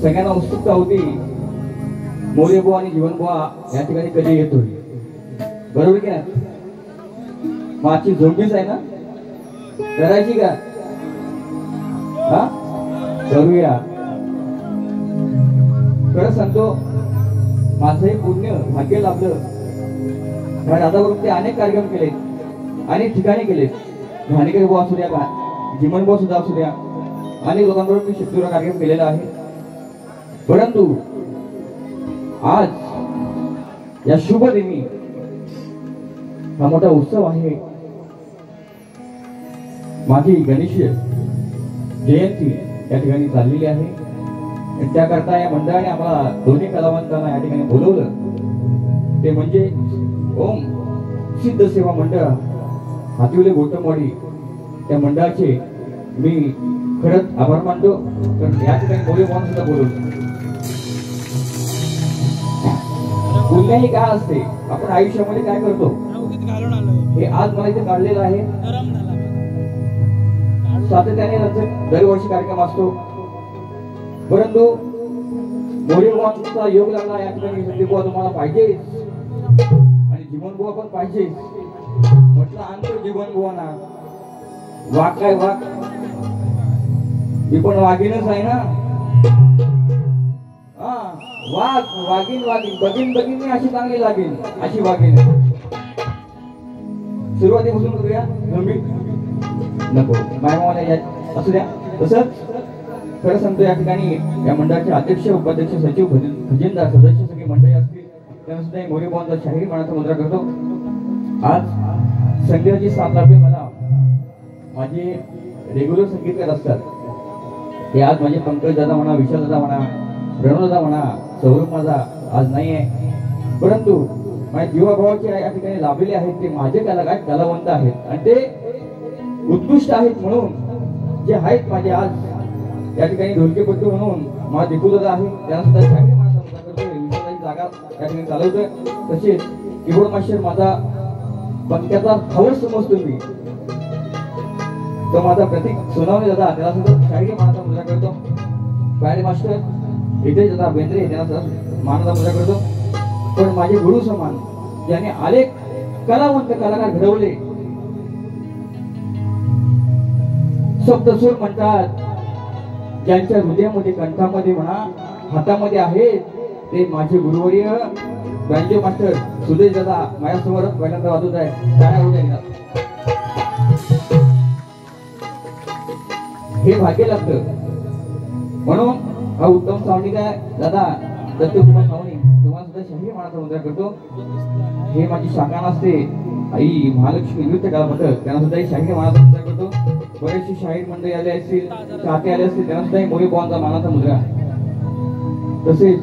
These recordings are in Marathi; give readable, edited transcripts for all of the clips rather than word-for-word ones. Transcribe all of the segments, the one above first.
सगळ्यांना उत्सुकता होती मोरे बुवा आणि जीवन बुवा या ठिकाणी कधी येतोय, बरोबर की नाही? माझी झोंबीच आहे ना, करायची का? हा करूया. खरं सांगतो माझं हे पुण्य भाग्य लाभलं. कारण आतापर्यंत ते अनेक कार्यक्रम केले, अनेक ठिकाणी केले. घाणेकर बुवा असू द्या, जीवन बुवा सुद्धा असू द्या, अनेक लोकांबरोबर मी शिक्षण कार्यक्रम केलेला आहे. परंतु आज या शुभ दिनी हा मोठा उत्सव आहे. माझी गणेश जयंती या ठिकाणी चाललेली आहे. त्याकरता या मंडळाने आम्हाला दोन्ही कलावंतांना या ठिकाणी बोलवलं. ते म्हणजे ओम सिद्ध सेवा मंडळ हातिवले गोटमवाडी, त्या मंडळाचे मी खरंच आभार मानतो. कारण या ठिकाणी मोरे बुवा सुद्धा बोलवलं. पुण्य ही काय असते, आपण आयुष्यामध्ये काय करतो हे आज मला इथे काढलेलं आहे. सातत्याने दरवर्षी कार्यक्रम असतो. परंतु मोरे बुवांचा योग लागला या ठिकाणी. संदीप बुवा तुम्हाला पाहिजे आणि जीवन बुवा पण पाहिजे. म्हटलं आणतो जीवन बुवांना. वाघ काय वाघ, मी पण वाघीनच आहे ना. वाघ वाघीन वाघीन बघीन बघीन मी अशी चांगली लागेल, अशी वाघीन. सुरुवातीपासून करूया. नको मायमाला असू द्या. तसंच खरं सांगतो या ठिकाणी या मंडळाचे अध्यक्ष, उपाध्यक्ष, सचिव, खजिनदार, सदस्य सगळी मंडळी असतील. त्यांना सुद्धा मोरे बुवांचा शाहिरी मानाचा मुद्रा करतो. आज संगीताची साथ लाभली मला. माझे रेग्युलर संगीतकार असतात ते आज माझे पंकज दादा म्हणा, विशाल दादा म्हणा, प्रणव दादा म्हणा, सौरभ माझा आज नाही आहे. परंतु माझ्या जीवाभावाचे या ठिकाणी लाभलेले आहेत. ते माझे कलावंत आहेत आणि ते उत्कृष्ट आहेत. म्हणून जे आहेत माझे आज या ठिकाणी ढोलकेपट्टू म्हणून माझा दीपू दादा आहे. त्यांना सुद्धा शाहिरी मानाचा मुद्रा करतोय. विशालाची जागा या ठिकाणी चालवतोय. तसेच कीबोर्ड मास्टर माझा पंक्याचा हवस समजतो मी, तो माझा प्रतीक सोनावणे दादा, त्याला सुद्धा शाहिरी मानाचा मुद्रा करतो. पायरी मास्टर इथे दादा बेंद्रे, त्यांना सुद्धा मानाचा मुद्रा करतो. पण माझे गुरु समान ज्याने अनेक कलावंत कलाकार घडवले. सप्तसूर म्हणतात, ज्यांच्या हृदयामध्ये, कंठामध्ये म्हणा, हातामध्ये आहेत, ते माझे गुरुवर्य बँजो मास्टर सुदेश दादा माझ्यासमोर पहिल्यांदा वाजवत आहे. टाळ्या होऊ द्या. हे भाग्य लागतं. म्हणून हा उत्तम सावणी काय दादा दत्तकुमार सावणी तुम्हाला सुद्धा शाहिरी मानाचा मुद्रा करतो. हे माझी शाखा नसते, आई महालक्ष्मी नृत्य कला पथक त्यांना सुद्धा शाहीर मानाचा मुद्रा करतो. बरेचसे शाहीर मंडळी आले असतील, चाहते आले असतील, त्यांना सुद्धा मोरे बुवांचा मानाचा मुद्रा. तसेच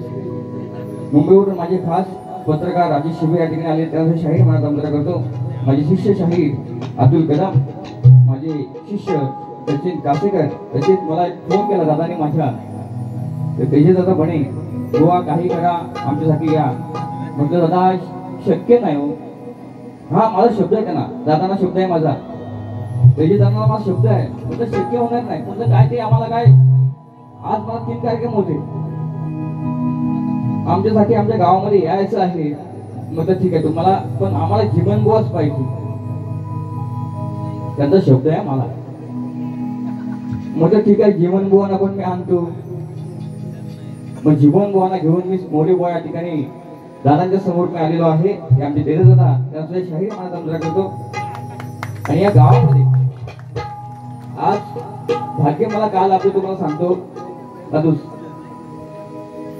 मुंबईवरून माझे खास पत्रकार राजेश शिबे या ठिकाणी आले, त्यांना शाहीर मानाचा मुद्रा करतो. माझे शिष्य शाहीर अतुल कदम, माझे शिष्य सचिन कासेकर. तसेच मला फोन केला दादाने माझ्या, तेजे दादा म्हणे गोवा काही करा आमच्यासाठी या. म्हटलं दादा शक्य नाही हो. हा माझा शब्द आहे त्यांना, दादांना शब्द आहे माझा, तेजे दादांना माझा शब्द आहे. म्हटलं शक्य होणार नाही. म्हटलं काय ते आम्हाला काय, आज मला 3 कार्यक्रम होते आमच्यासाठी, आमच्या गावामध्ये यायचं आहे. म्हटलं ठीक आहे तुम्हाला, पण आम्हाला जीवन बुवाच पाहिजे. त्यांचा शब्द आहे मला. म्हटलं ठीक आहे जीवन बुवांना पण मी आणतो. मग जीवन बुवांना घेऊन मी मोरे बुवा या ठिकाणी दादांच्या समोर मी आलेलो आहे. हे आमचे तेजे दादा, त्यांचा शाहीर मानाचा मुद्रा करतो. आणि या गावामध्ये आज भाग्य मला काल आपलं तुम्हाला सांगतो दादूस,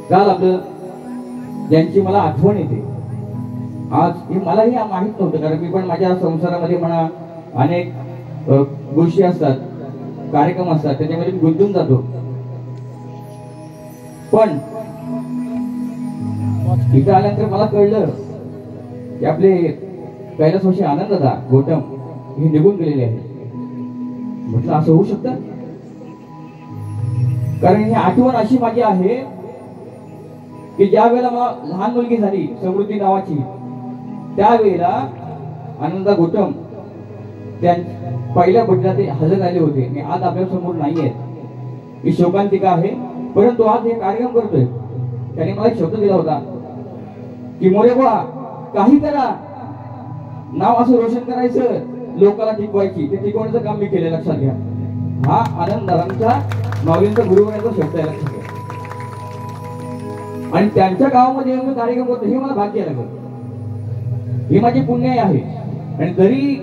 काल आपलं ज्यांची मला आठवण येते आज, हे मलाही माहित नव्हतं. कारण मी पण माझ्या संसारामध्ये म्हणा अनेक गोष्टी असतात, कार्यक्रम असतात, त्याच्यामध्ये मी गुंतून जातो. पण इथं आल्यानंतर मला कळलं की आपले कैलासवासी आनंद दादा गौतम हे निघून गेलेले आहेत. म्हटलं असं होऊ शकतं, कारण ही आठवण अशी माझी आहे की ज्या वेळेला मला लहान मुलगी झाली समृद्धी नावाची, त्यावेळेला आनंदा गौतम त्या पहिल्या बड्डेला ते हजर झाले होते. आणि आज आपल्या समोर नाही आहेत, ही शोकांतिका आहे. परंतु आज हे कार्यक्रम करतोय, त्याने मला एक शब्द दिला होता की मोरे बुवा काही करा, नाव असं रोशन करायचं, लोकांना टिकवायची, ते टिकवण्याचं काम मी केलं, लक्षात घ्या. हा आनंद दादांचा माऊलींचा गुरुवर्याचा शब्द आहे, लक्षात घ्या. आणि त्यांच्या गावामध्ये येऊन कार्यक्रम करतो, हे मला भाग्य लागलं, हे माझे पुण्य आहे. आणि जरी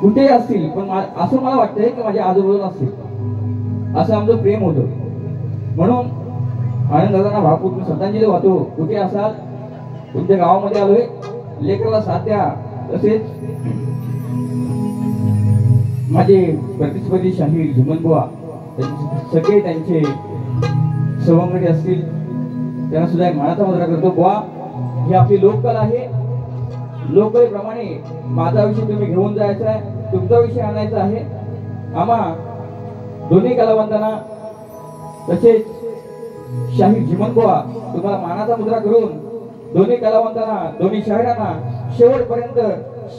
कुठे असतील पण असं मला वाटतंय की माझ्या आजूबाजूला असतील, असं आमचं प्रेम होतं. म्हणून आनंद दादांना भावपूर्ण मी श्रद्धांजली वाहतो. कुठे असाल, तुमच्या गावामध्ये आलोय, लेकराला साथ द्या. तसेच माझे प्रतिस्पर्धी शाहीर झिमनबुवा, सगळे त्यांचे सवंगडी असतील, त्यांना सुद्धा एक मानाचा मुद्रा करतो. बुवा ही आपली लोककला आहे, लोककलेप्रमाणे माझा विषय तुम्ही घेऊन जायचा आहे, तुमचा विषय आणायचा आहे. आम्हा दोन्ही कलावंतांना तसेच शाहीर झिमनबुवा तुम्हाला मानाचा मुद्रा करून दोन्ही कलावंतांना, दोन्ही शाहिरांना शेवटपर्यंत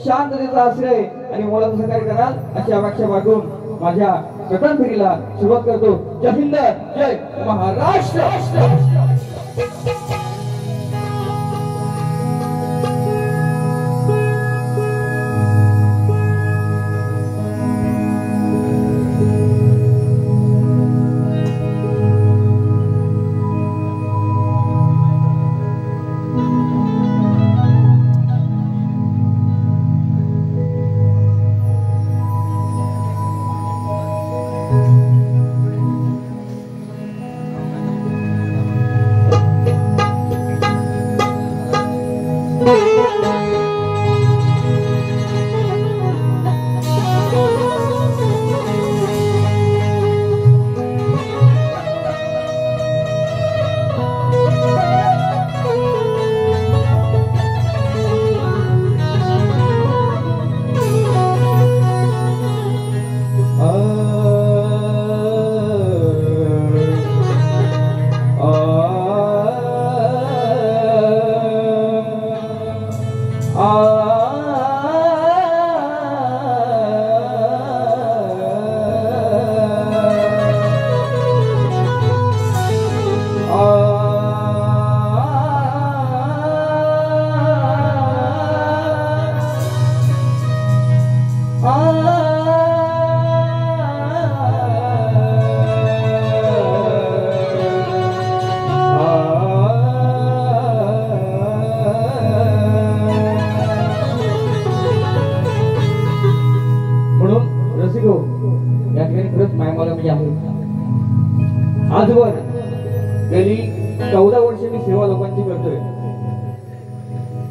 शांततेचा आश्रय आणि मोलाचं सहकार्य कराल अशी अपेक्षा बाळगून माझ्या प्रथम फेरीला सुरुवात करतो. जय हिंद, जय महाराष्ट्र.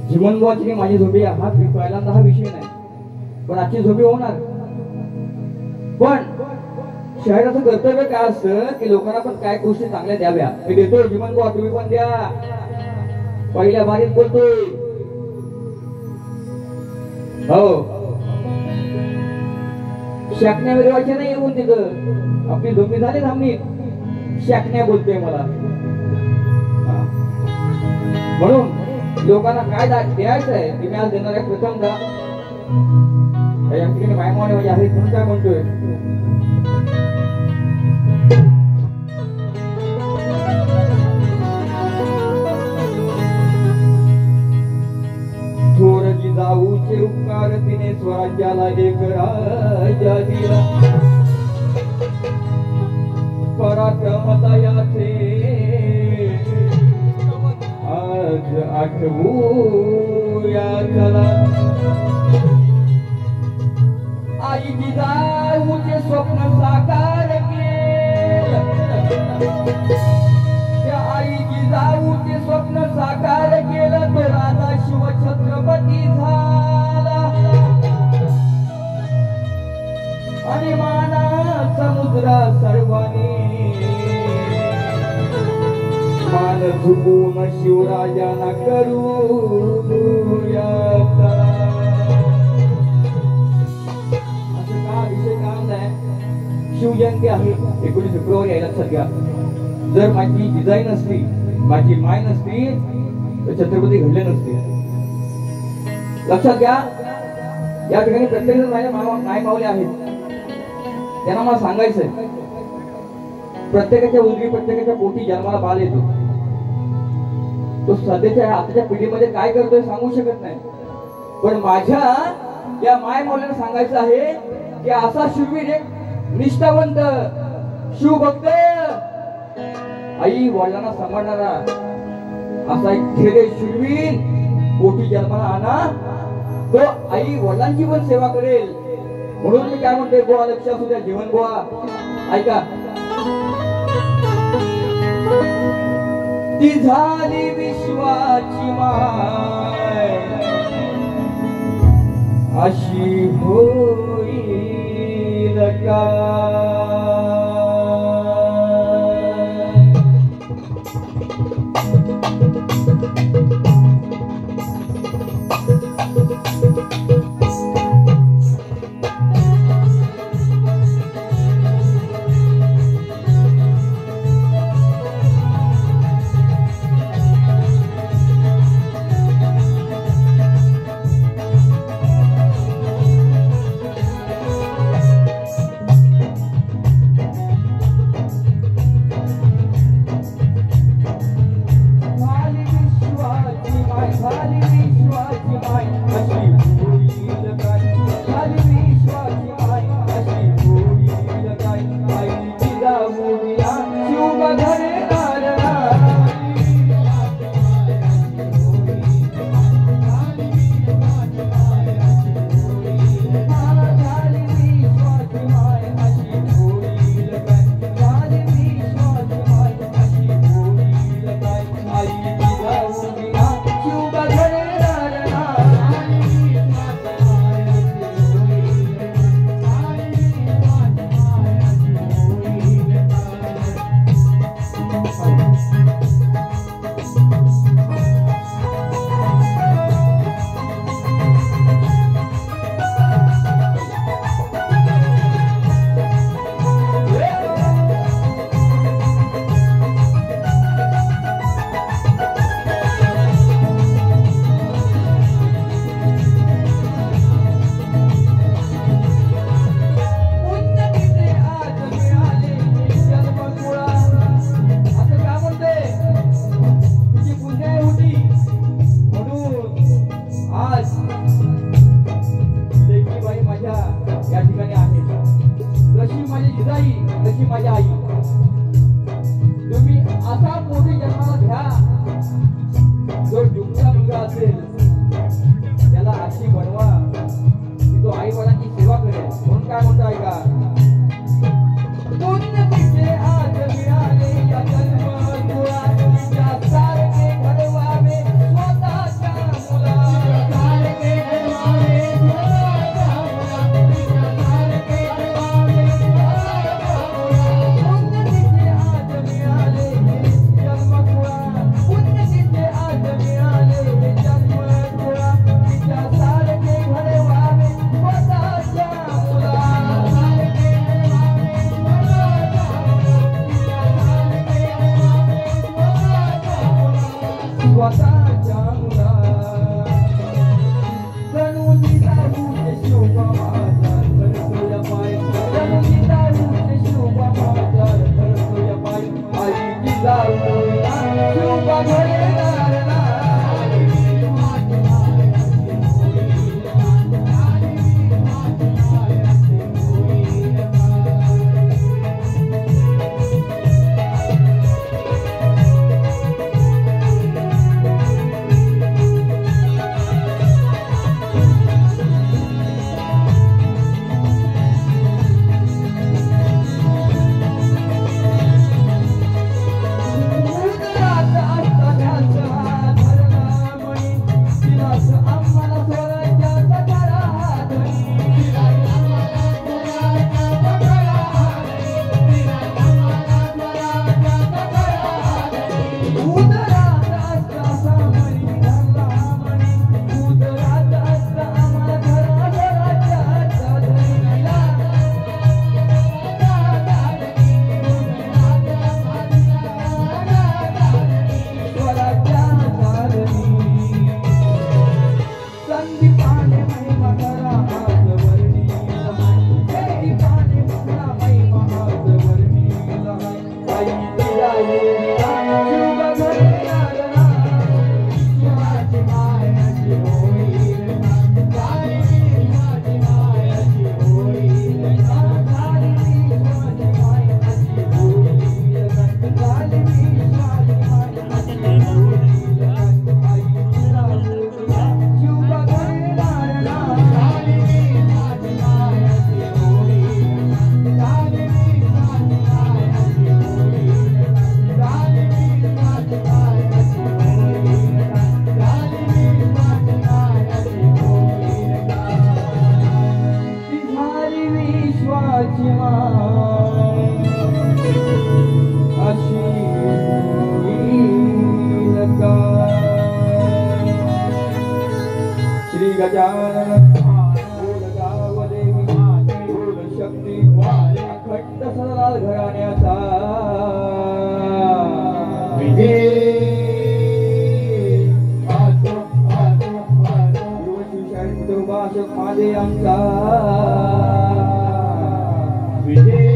जीवनभावाची माझी झोपी हा पहिल्यांदा हा विषय नाही, पण आजची झोपी होणार. पण शहराचं कर्तव्य काय असतं की लोकांना पण काय गोष्टी चांगल्या द्याव्या. मी देतो जीवनभावा, तुम्ही पण द्या. पहिल्या बारीत बोलतोय हो, शाकण्या मिरवायच्या नाही येऊन तिथं. आपली झोपी झाली थांबली, शाकण्या बोलतोय मला. म्हणून लोकांना काय द्यायचं आहे ते मी आज देणार आहे. प्रथम या ठिकाणी मायमाने माझे आहेत म्हणून काय म्हणतोय, थोर जिजाऊचे उपकार तिने स्वराज्याला एक राजा दिला. पराक्रमदयाचे आज आठवूया चला. आई जिजाऊचे स्वप्न साकार केलं, त्या आई जिजाऊचे स्वप्न साकार केलं. तो राजा शिवछत्रपती झाला आणि मानाचा मुद्रा सर्वांनी मान झुकून शिवराजांना करूया. असं का विषय काम आहे. शिवजयंती आहे 19 फेब्रुवारी आहे, लक्षात घ्या. जर माझी जिजाई नसती, माझी माय नसती तर छत्रपती घडले नसते. लक्षात घ्या. या ठिकाणी प्रत्येक जण माझ्या माय मावले आहेत, त्यांना मला सांगायचंय प्रत्येकाच्या उदरी प्रत्येकाच्या पोटी जन्माला बाळ येतो. तो सध्याच्या आताच्या पिढीमध्ये काय करतोय सांगू शकत नाही, पण माझ्या या माय मावल्याला सांगायचं आहे की असा शूरवीर, एक निष्ठावंत शिवभक्त, आई वडिलांना सांभाळणारा असा एक धीरे शूरवीर पोटी जन्माला आणा, तो आई वडिलांची पण सेवा करेल. म्हणून मी काय म्हणते, गोवा लक्ष असू द्या. जीवन गोवा ऐका. ती झाली विश्वाची माय अशी होईल का. गजानन बोल गावदेवी बोल शक्ती अखंड सदालाल घराण्याचा विजय भाषक माझे आमचा विजय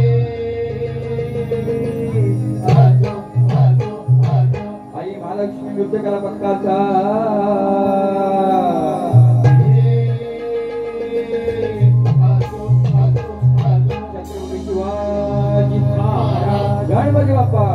आई महालक्ष्मी नृत्य कला पथकाचा छत्रपती शिवाजी महाराज गणपती बाप्पा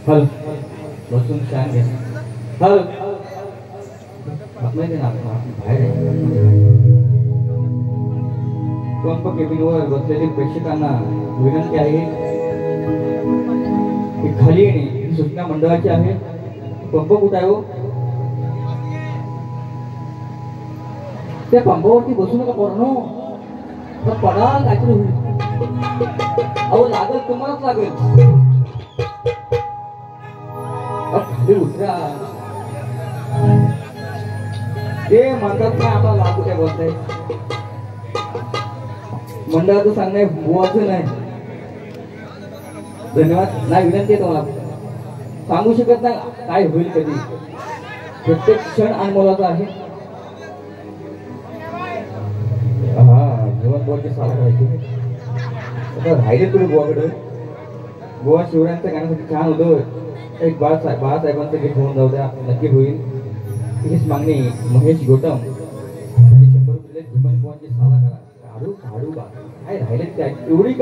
हल बसून छान घ्या हल आपल्या बाहेर पंप केबिनवर बसलेले प्रेक्षकांना विनंती आहे की खाली येणे सूचना मंडळाची आहे. पंप कुठे आहे हो? त्या पंपावरती बसू नका पोरांनो, पडाल काहीतरी होईल. अहो लागेल तुम्हालाच लागेल. उतरा ते म्हणतात नाही आम्हाला लागू काय बोलताय. मंडळाचं सांगणं बुवाचं नाही. धन्यवाद. नाही विनंती आहे तुम्हाला, सांगू शकत नाही काय होईल कधी. प्रत्येक क्षण अनमोलाचा आहे. हा जेवण बुवाची साला करायची आता राहिले तुम्ही बुवाकडे. बुवा शिवरायांचं गाण्यासाठी छान होतं. एक बाळासाहेबांचं गीत होऊन जाऊ द्या, नक्की होईल. हीच मागणी महेश गोटम. 100 रुपये भीमन बुवांची साला करा. काढू काढू बा काय राहिले काय. एवढी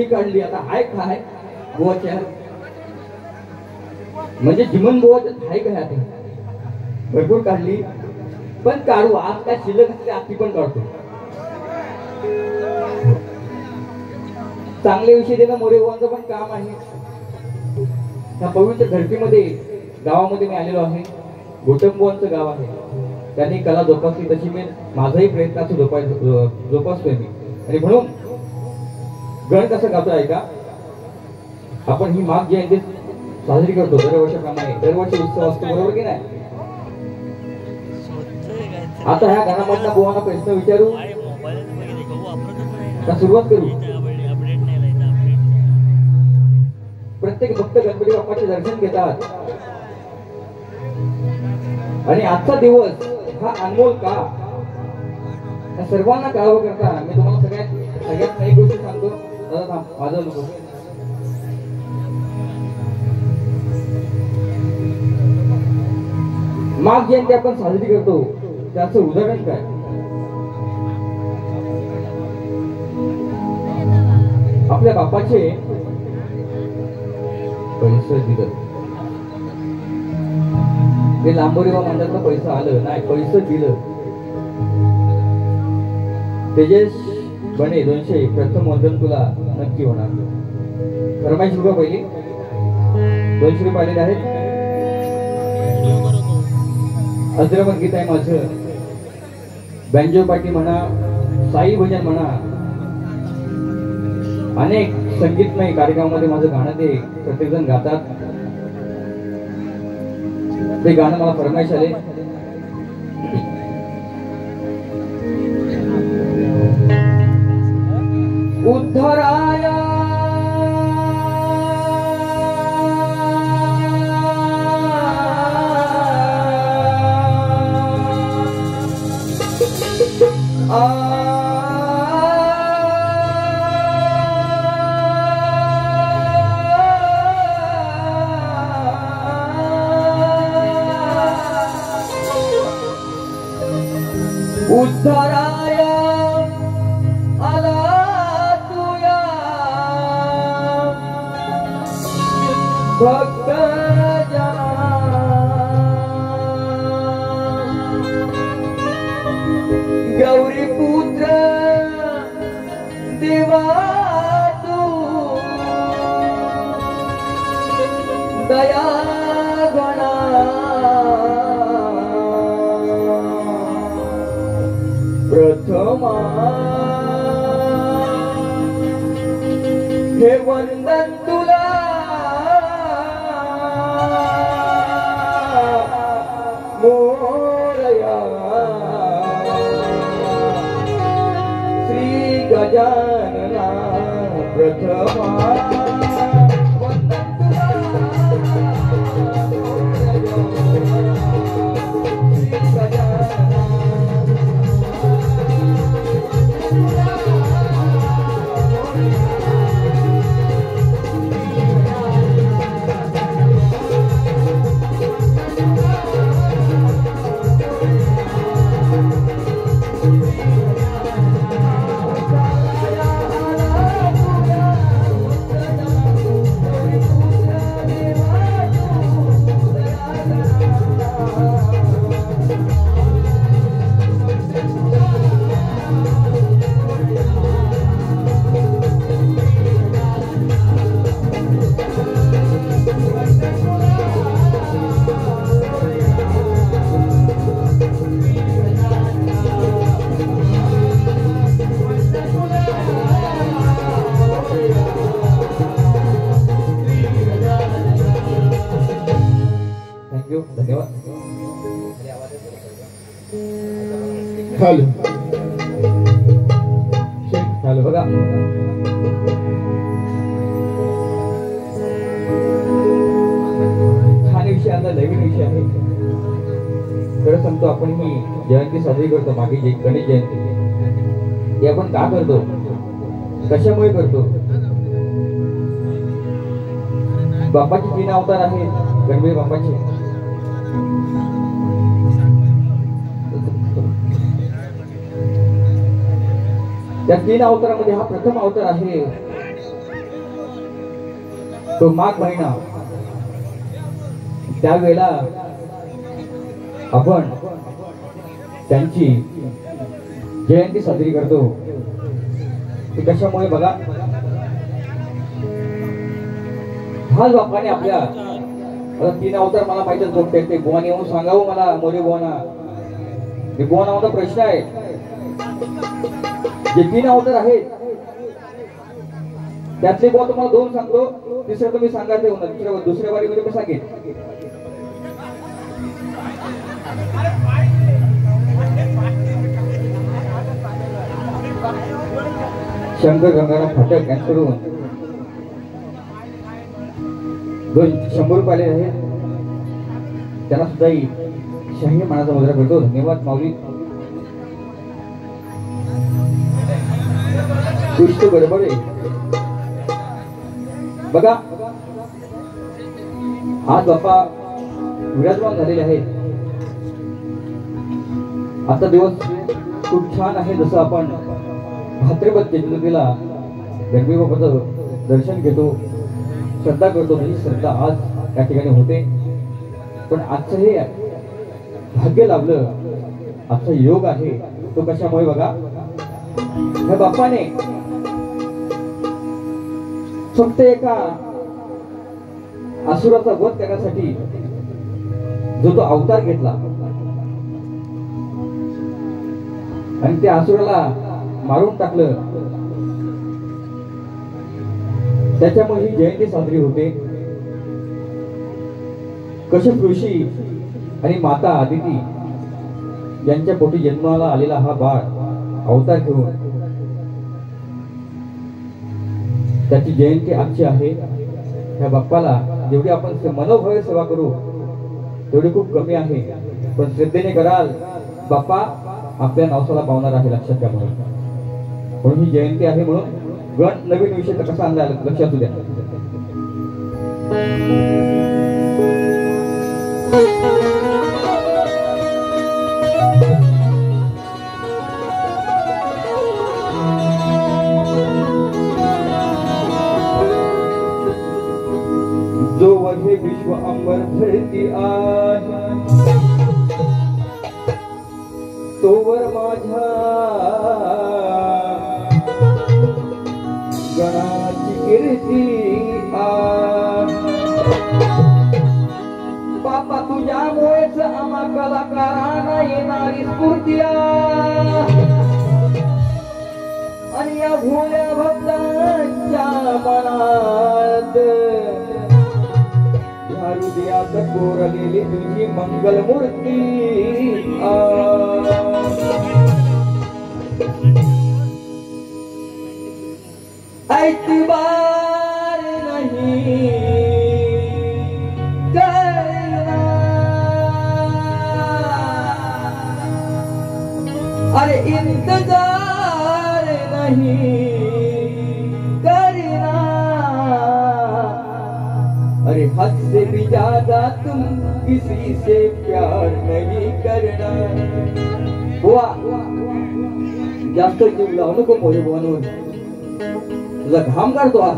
काढली आता हाय काय बुवाच्या म्हणजे जिमन बुवाचं हाय काय आता भरपूर काढली पण काढू. आज काय शिल्लक असते आती पण काढतो. चांगले विषय देणं मोरे बुवांचं पण काम आहे. या पवित्र धरतीमध्ये गावामध्ये मी आलेलो आहे. गोटमबुवांचं गाव आहे. त्यांनी कला जोपासली तशी मी माझाही प्रयत्न असं जोपासतोय मी. आणि म्हणून गण कसं गातो आहे का आपण ही माघ जयंती साजरी करतो दरवर्षाप्रमाणे. दरवर्षी उत्सव असतो बरोबर की नाही. आता ह्या गणामधल्या बुवांना प्रश्न विचारू का सुरुवात करू. प्रत्येक भक्त गणपती बाप्पाचे दर्शन घेतात. आणि आजचा दिवस हा अनमोल का, या सर्वांना कळावं करता मी तुम्हाला सगळ्यात एक गोष्ट सांगतो. दादा थांब, माझं नको. माघ जयंती आपण साजरी करतो, त्याचं उदाहरण काय? आपल्या बापाचे पैसे दिलं, ते लांबोरीवा मंडळातलं पैसा आलं नाही, पैसे दिलं. तेजस बने 200 प्रथम वंदन तुला नक्की होणार. फरमाईश रुपये पहिली 200 रुपये आलेले आहेत. अजरामर गीत आहे माझं, बँजो पार्टी म्हणा, साई भजन म्हणा, अनेक संगीतमय कार्यक्रमामध्ये माझं गाणं ते प्रत्येक जण गातात. ते गाणं मला फरमाईश आले. उद्धराया उद्धराया आला तुया भक्त जना, गौरी पुत्र देवा तू दया गणा, प्रथमा हे वंदन तुला मोरया. श्री गजानना प्रथमा वंदन तुला श्री गजानना. धन्यवाद. हॅलो बघा, छान विषय आता नवीन विषय आहे. खरं सांगतो, आपण ही जयंती साजरी करतो, मागे गणेश जयंती, हे आपण का करतो, कशामुळे करतो? बापाचे 3 अवतार आहेत. गणपती बापाचे त्या 3 अवतारामध्ये हा प्रथम अवतार आहे तो माघ महिना. त्यावेळेला आपण त्यांची जयंती साजरी करतो. ते कशामुळे बघा, हाच बापाने आपल्या 3 अवतार मला माहितच बघते, ते बुवाने येऊन सांगावं मला, मोरे बुवाना, हे बुवाना माझा प्रश्न आहे. जे 3 अवतार आहेत त्यातले बुवा तुम्हाला 2 सांगतो, तिसरं तुम्ही सांगा, ते दुसऱ्या वारीमध्ये पण सांगेन. शंकर गंगाराम फाटक यांच्याकडून 100 रुपये आले आहेत. त्यांना सुद्धा शाही मनाचा मुद्रा करतो. धन्यवाद माऊली. कुछ गडबड आहे बघा. आज बाप्पा विराजमान झालेले आहे. आता दिवस खूप छान आहे. जसं आपण भाद्रपद चतुर्थीला गणपती बाप्पाचं दर्शन घेतो, श्रद्धा करतो, ही श्रद्धा आज या ठिकाणी होते. पण आजचं हे भाग्य लाभलं, आजचा योग आहे तो कशामुळे बघा. ह्या बाप्पाने फक्त एका असुराचा वध करण्यासाठी जो तो अवतार घेतला आणि त्या असुराला मारून टाकलं, त्याच्यामुळे ही जयंती साजरी होते. कश्यप ऋषी आणि माता आदिती यांच्या पोटी जन्माला आलेला हा बाळ अवतार घेऊन त्याची जयंती आजची आहे. ह्या बाप्पाला जेवढी आपण मनोभावे सेवा करू तेवढी खूप कमी आहे. पण श्रद्धेने कराल बाप्पा आपल्या नवसाला पावणार आहे, लक्षात घ्या. म्हणून ही जयंती आहे. म्हणून गण नवीन विषय तर कसा आणला लक्षात द्या. जोवर हे विश्व अंबर धरती आहे तोवर माझ्या गणाची कीर्ती बापा तुझ्यामुळेच आम्हा कलाकारांना येणारी स्फूर्ती आणि या भोळ्या भक्तांच्या मनात हृदयात कोरलेली तुझी मंगल मूर्ती ऐतबार नहीं करना, अरे इंतजार नहीं करना, अरे हद से भी ज्यादा तुम किसी से प्यार नहीं करना. हुआ जास्त जीव लावू नको मोरे बनवून, तुझा घाम काढतो. हा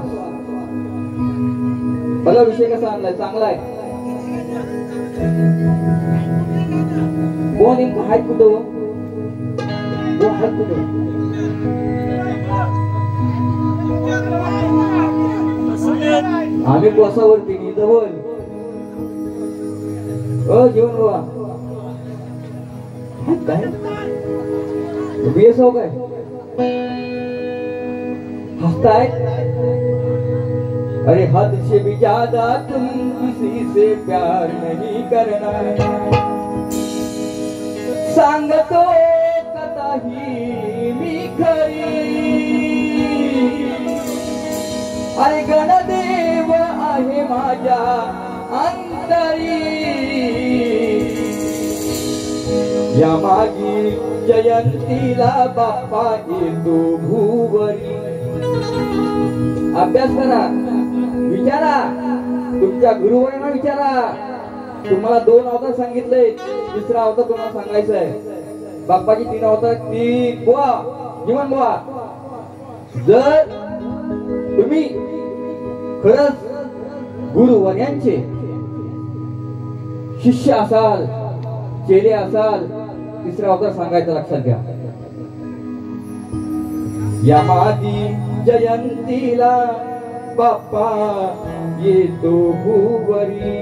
मला विषय कसा आणलाय, चांगला आहे. कोण नेमकं हात कुठं, कोण हात कुठं. आम्ही कोसावरती जवळ जीवन बाबा काय बीएसओ काय हंसताय. अरे हद से भी ज्यादा तुम किसी से प्यार नहीं करना. सांगतो कथाही मी खरी, अरे गणदेव आहे माझ्या अंतरी. या मागी जयंतीला बाप्पा येतो भुवरी. अभ्यास करा, विचारा, तुमच्या गुरुवरांना विचारा. तुम्हाला 2 अवतार सांगितले, तिसरा अवतार तुम्हाला सांगायचा आहे. बाप्पाची 3 अवतार, 3 बुवा जीवन बुवा. जर तुम्ही खरंच गुरुवर्यांचे शिष्य असाल, चेले असाल, तिसरा अवतार सांगायचा, लक्षात घ्या. या मादी जयंतीला बाप्पा येतो भुवरी.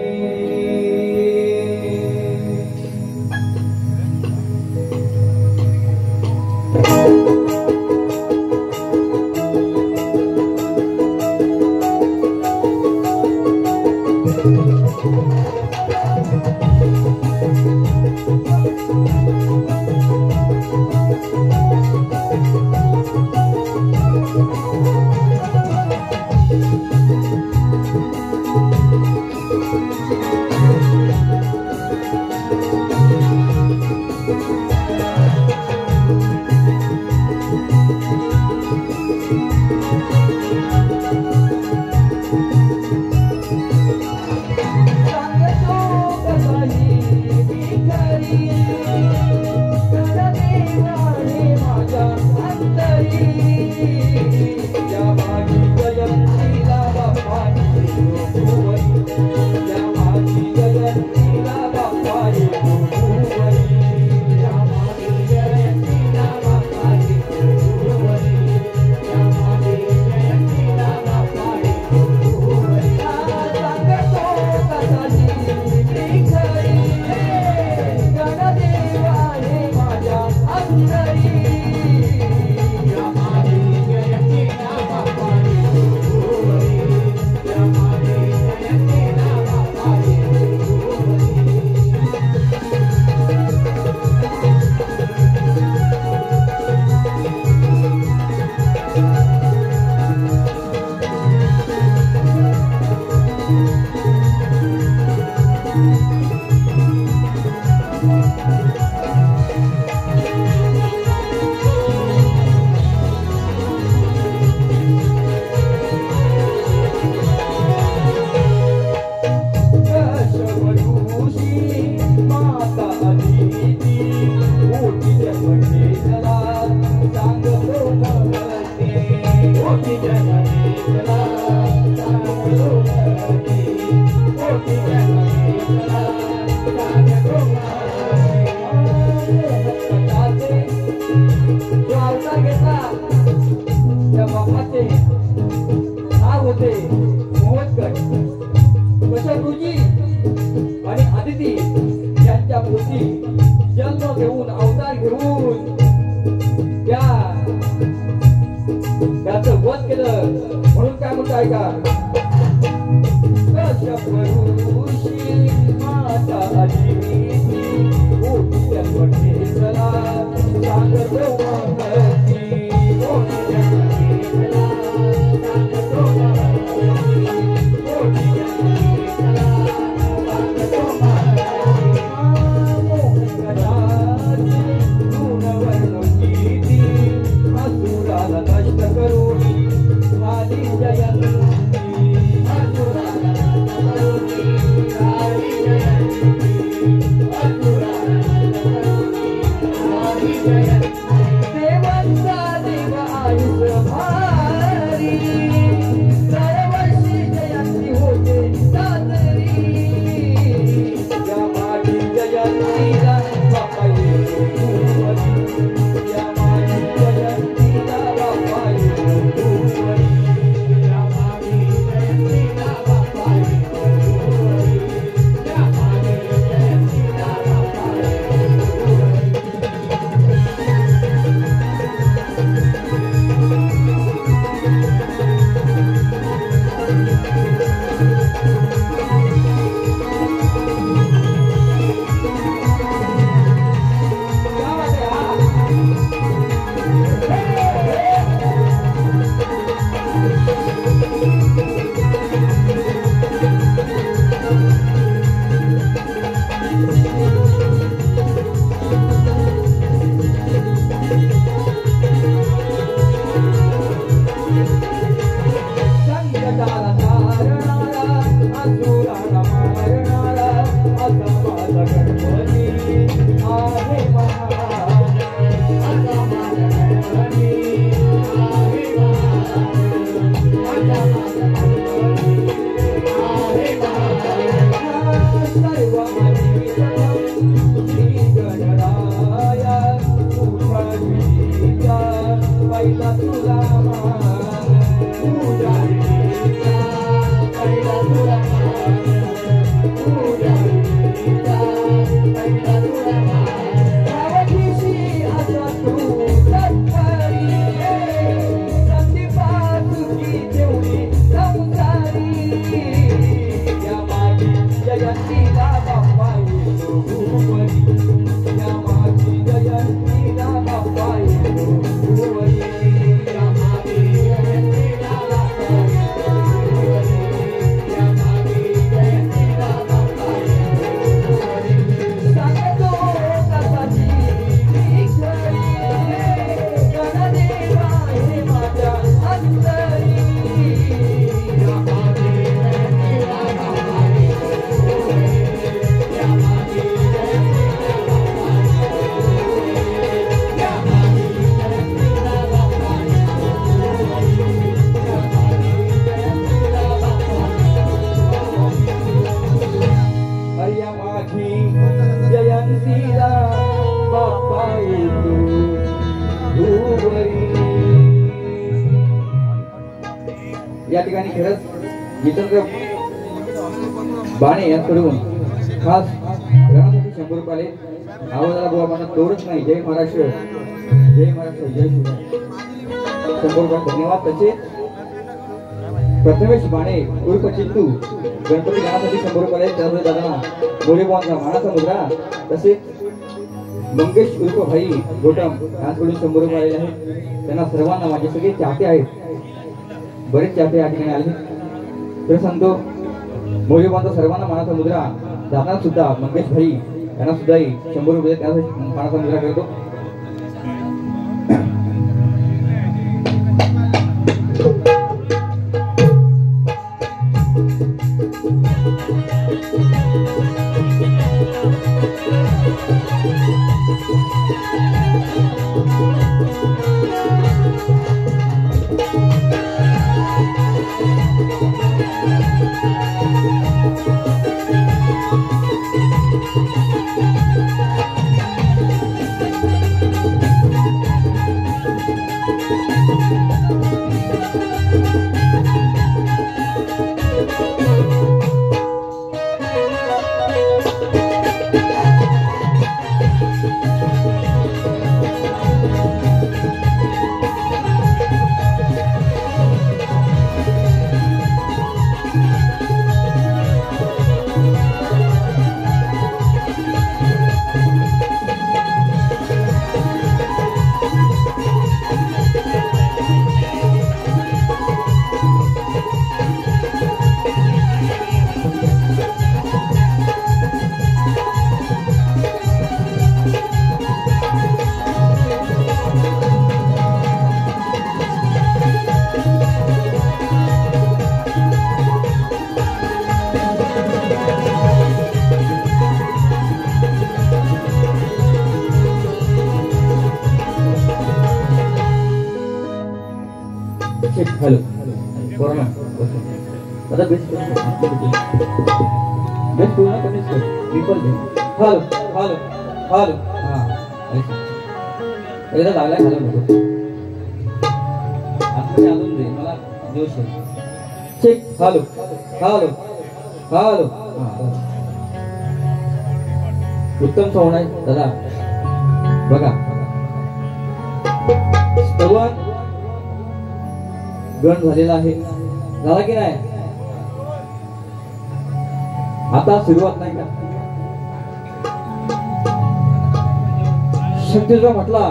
घेऊन अवतार घेऊन त्याचं वध केलं. म्हणून काय म्हणतो ऐका, कश्यपऋषी माता अदिती कोटी जन्मते चला सांगतो महती, कोटी जन्मते चला सांगतो महती, कोटी जन्मते चला सांगतो महती. मोहिकराची गुणवर्णिती असुराला नष्ट करून झाली जयंती, असुराला नष्ट करून झाली जयंती, असुराला नष्ट करून झाली जयंती. देवांचा देव आयुष भारी दरवर्षी जयंती होते साजरी. या माझी जयंतीला बाप्पा येतो भुवरी, या माझी जयंतीला बाप्पा येतो भुवरी, या माझी जयंतीला बाप्पा येतो भुवरी, या माझी जयंतीला बाप्पा येतो भुवरी. संकटाला तारणारा असुराला मारणारा असा माझा गणपती आहे महान, असा माझा गणपती आहे महान, असा माझा गणपती आहे महान. सर्व माझी श्री गणराया उठा पहिला तुला मान, पूजा पहिला तुला मान, पूजा पहिला तुला मान. भावतीशी असा तू तत्परी संदीपा तुझी जेवढी संसारी. या माझी जयंतीला बाप्पा येतो भुवरी, या माझी जयंतीला बाप्पा येतो भुवरी, या माझी जयंतीला बाप्पा येतो भुवरी, या माझी जयंतीला बाप्पा येतो भुवरी. सांगतो कसाची विठ्ठली गणदेवा हे माझ्या अंतरी. या माझी जयंतीला बाप्पा येतो भुवरी, या माझी जयंतीला बाप्पा येतो भुवरी, या माझी जयंतीला बाप्पा येतो भुवरी, या माझी जयंतीला बाप्पा येतो भुवरी. अय्या माझी जयंतीला बाप्पा येतो भुवरी. या ठिकाणी खरंच जितेंद्र बाणे यांकडून खास गाण्यासाठी 100 रुपये आले. आवाजाला बुवा म्हणत तेवढंच नाही, जय महाराष्ट्र, जय महाराष्ट्र, जय शिवराय. 100 रुपये धन्यवाद. तसे प्रथमेश बाणे उर्फ चित्तू गणपती गाण्यासाठी 100 रुपये आले. त्यामुळे दादांना गोरेबांचा मानाचा मुद्रा. तसेच मंगेश उर्फ भाई गोटम यांकडून 100 रुपये आलेले आहेत. त्यांना सर्वांना माझे सगळे चाहते आहेत, बरेच चाहते या ठिकाणी आले. तर सांगतो मोरेबांचा सर्वांना मानाचा मुद्रा. दादा सुद्धा मंगेश भाई यांना सुद्धाही 100 रुपये त्यासाठी मानाचा मुद्रा करतो. हॅलो कोरोना आता बेस्ट बेस्ट पूर्ण कमीच कर ट्रिपल दे हॅलो हॅलो हॅलो हां एकदा लागला हॅलो नको आता अजून दे मला जोश चेक हॅलो हॅलो हॅलो हां उत्तम साऊंड आहे दादा बघा स्तवन गण झालेला आहे झाला की नाही आता सुरुवात नाही का शक्तीचा म्हटला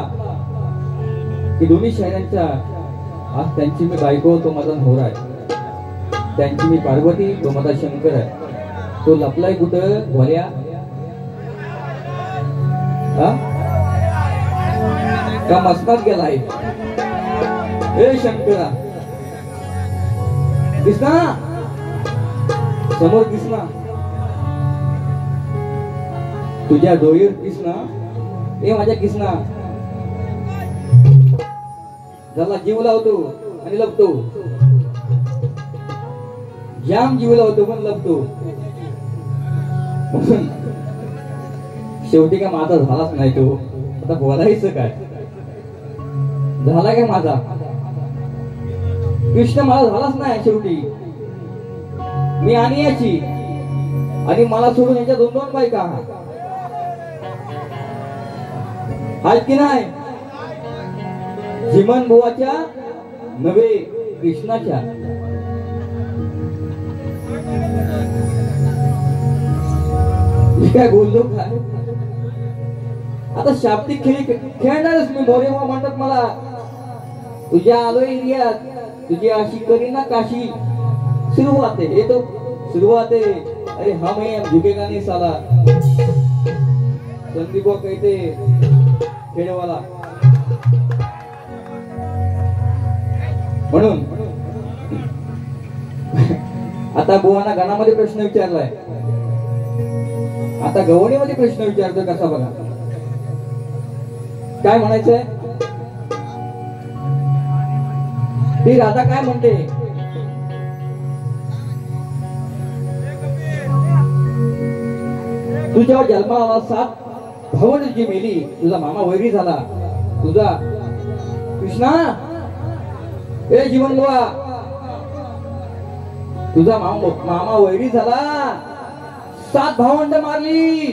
की दोन्ही शहरांच्या आज त्यांची मी बायको तो माझा नवरा आहे त्यांची मी पार्वती तो माझा शंकर आहे तो लपलाय कुठं भोल्या का मस्तात गेलाय ए शंकरा कृष्णा समोर कृष्णा तुझ्या डोईवर कृष्णा ए माझ्या कृष्णा ज्याला जीव लावतो आणि लपतो जाम जीव लावतो पण लपतो शेवटी काय माझा झालाच नाही तो आता बोलायचं काय झाला काय माझा कृष्ण मला झालाच नाही शेवटी मी आणि याची आणि मला सोडून यांच्या दोन दोन बायका आहेत की नाही जिमन बुवाच्या नव्हे कृष्णाच्या काय बोललो काय आता शाब्दिक खेळणारच मी मोरे म्हणतात मला तुझ्या आलोय एरियात तुझी अशी करी ना काशी सुरुवात आहे ये तो शुरुआत है अरे हम हैं हम झुकेगा नहीं साला संदीप को कहते खेळणे वाला म्हणून आता बुवाना गाण्यामध्ये प्रश्न विचारलाय आता गवणीमध्ये प्रश्न विचारतोय कसा बघा काय म्हणायचंय ती राधा काय म्हणते तुझ्या जन्माला 7 भावंड जी मेली तुझा मामा वैरी झाला तुझा कृष्णा ए जीवन बुवा तुझा मामा वैरी झाला 7 भावंड मारली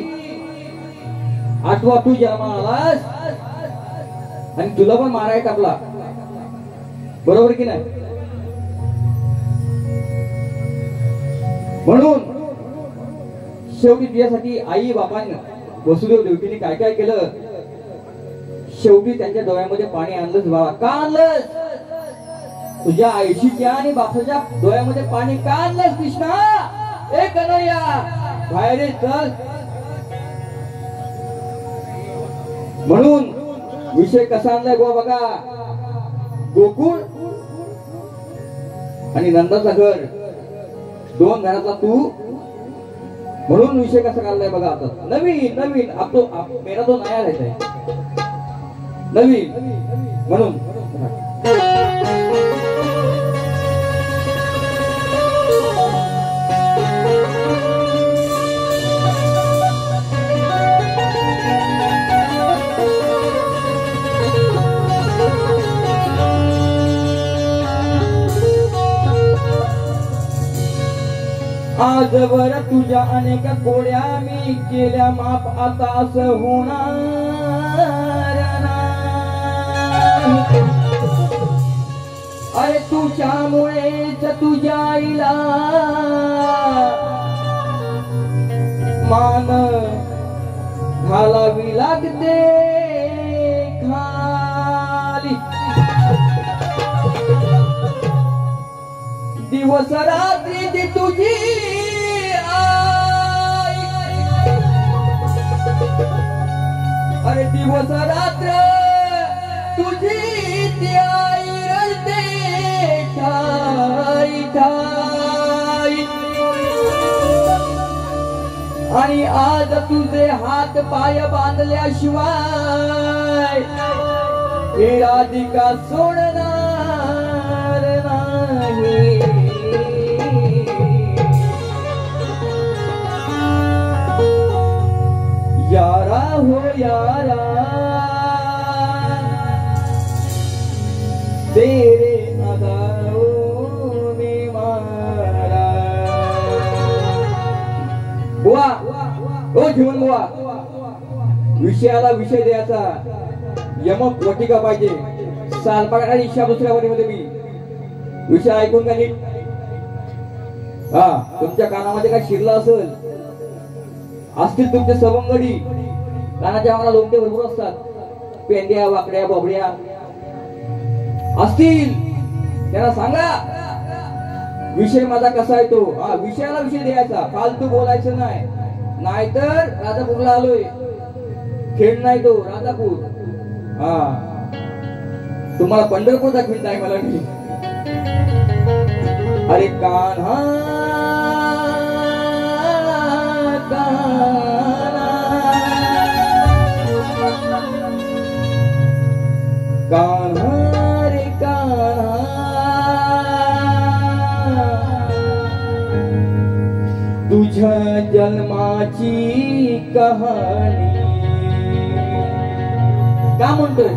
8वा तू जन्माला आलास आणि तुला पण माराय टाकला बरोबर की नाही म्हणून शेवटी तुझ्यासाठी आई बाबांनी वसुदेव देवकीने काय काय केलं शेवटी त्यांच्या डोळ्यामध्ये पाणी आणलंच बाबा का आणलंस तुझ्या आईशीच्या आणि बापाच्या डोळ्यामध्ये पाणी का आणलंस कृष्णा ए कन्हैया बाहेर चल म्हणून विषय कसा आणलाय गोवा बघा गोकुळ आणि नंदाचं घर 2 घरातला तू म्हणून विषय कसा काढलाय बघा आता नवीन नवीन आपतो मेरा तो नया रहता है नवीन म्हणून आजवर तुझ्या अनेक कोड्या मी केल्या माप आता असं होणार अरे तुझ्यामुळेच तुझ्या आईला मान घालावी लागते खाली दिवस रात्री ती तुझी आई अरे दिवस रात्र तुझी ती आई रडते ठाई ठाई आणि आज तुझे हात पाय बांधल्याशिवाय हे राधिका सोडणार नाही यारा हो यारा तेरे अदाओं में मारा। बुवा ओ जीवन बुवा, विषयाला विषय द्यायचा यमक वटिका पाहिजे। सालपाडाची इच्छा दुसऱ्या मध्ये मी विषय ऐकून का नीट? हा, तुमच्या कानामध्ये काय शिरला असेल, असतील तुमचे सवंगडी, कानाच्या आम्हाला लोमटे भरपूर असतात, पेंड्या वाकड्या बोबड्या असतील, त्यांना सांगा विषय माझा कसा आहे तो। हा, विषयाला विषय द्यायचा, फालतू बोलायचं नाही, नाहीतर राजापूरला आलोय, खेळ नाही तो राजापूर। हा, तुम्हाला पंढरपूर दाखवीत आहे मला मी। अरे कान्हा कान्हा रे कान्हा, तुझ्या जन्माची कहाणी। का म्हणतोय?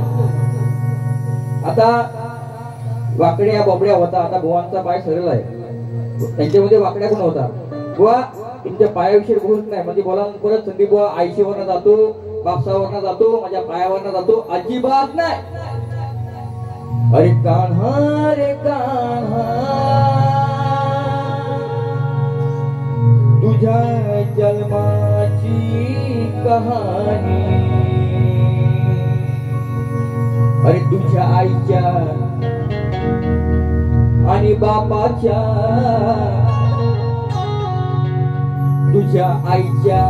आता वाकड्या बोबड्या होता, आता बुवांचा पाय सरळ आहे, त्यांच्यामध्ये वाकड्या पण होता। बुवा तुमच्या पायाविषयी बोलत नाही म्हणजे बोला परत संदीप बुवा आईशीवरनं जातो, बापसावरनं जातो, माझ्या पायावरनं जातो, अजिबात नाही। अरे कान्हा रे कान्हा, तुझ्या जन्माची कहाणी। अरे तुझ्या आईच्या आणि बापाच्या, तुझ्या आईच्या